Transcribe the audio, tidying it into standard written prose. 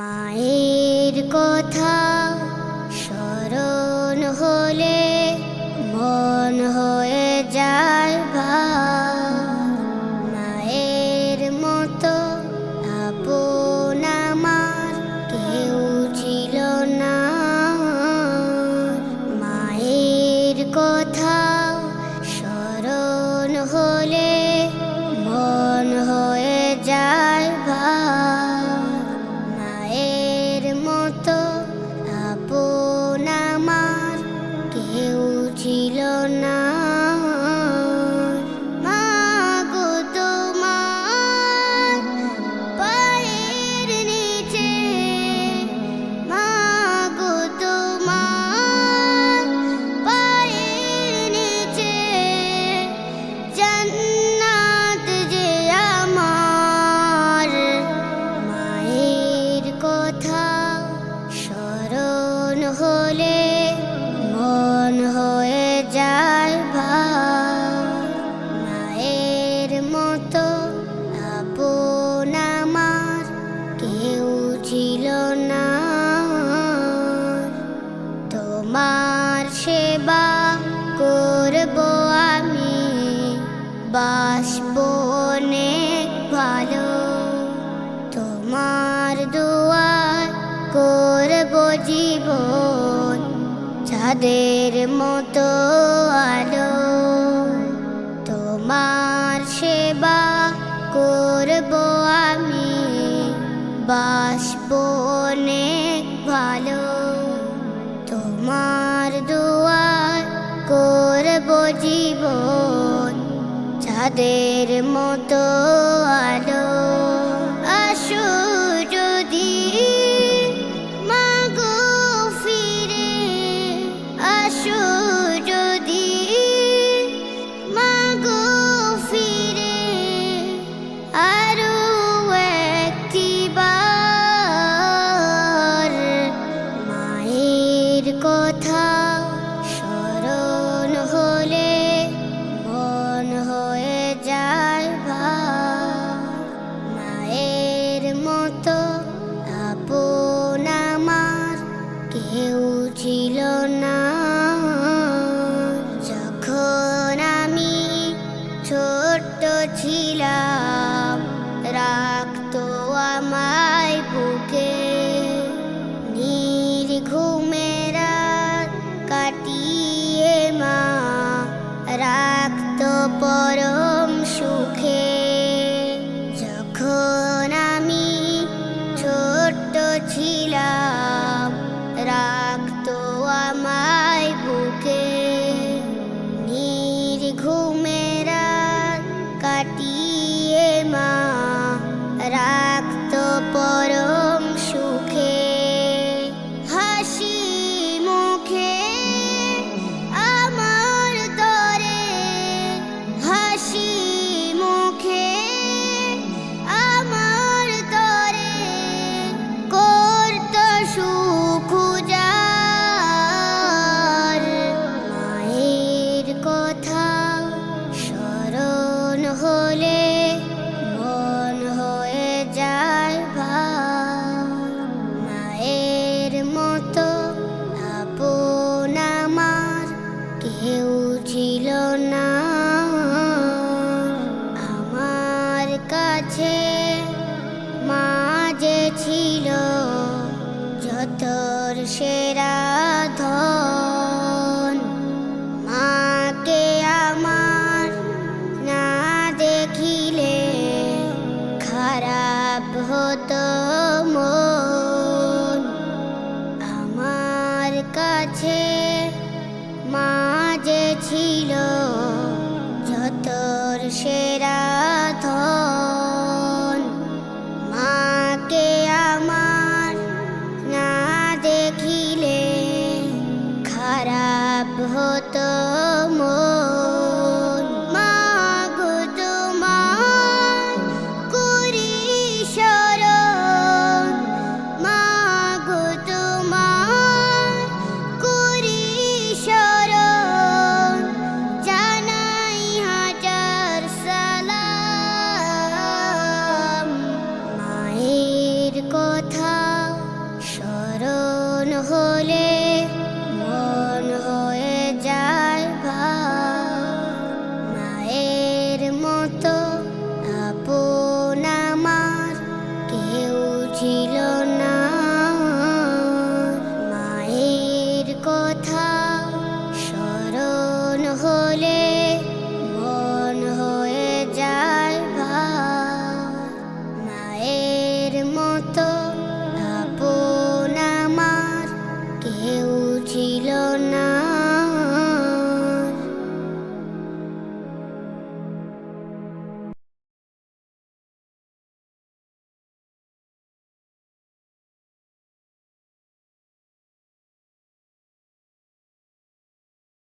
মায়ের কথা স্মরণ হলে মন হয়ে যায় ভার। মায়ের মতো আপন আমার কেউ ছিল না। মায়ের কথা স্মরণ হলে মন হয়ে যায় ভার। মায়ের মতো আপন আমার কেউ ছিল না। মা গো তোমার পায়ের নিচে, মা গো তোমার পায়ের নিচে জান্নাত যে আমার। মায়ের কথা স্মরণ হলে মন হয়ে যায় ভার। মায়ের মতো আপন আমার কেউ ছিল না। তোমার সেবা করব আমি, বাসবো অনেক ভালো। তোমার দোয়ায় করব জীবন চাঁদের মতো আলো। তোমার সেবা করব আমি, বাসবো অনেক ভালো। তোমার দোয়ায় করব জীবন চাঁদের মতো আলো। আসো যদি মা গো ফিরে, আসো যদি মা গো ফিরে আরো একটিবার। মায়ের কথা স্মরণ হলে মন হয়ে যায় ভার। মায়ের মতো আপন আমার কেউ ছিল না। যখন আমি ছোট্ট ছিলাম রাখতো আমায় বুকে, নির্ঘুমে রাত কাটিয়ে মা রাখতো পরম সুখে। যখন আমি ছোট্ট ছিলাম রাখতো আমায় বুকে, নির্ঘুমে রাত কাটিয়ে মা রাখতো পরম সুখে। হাসি মুখে আমার তরে, হাসি মুখে আমার তরে করতো সুখ উজাড়। হলে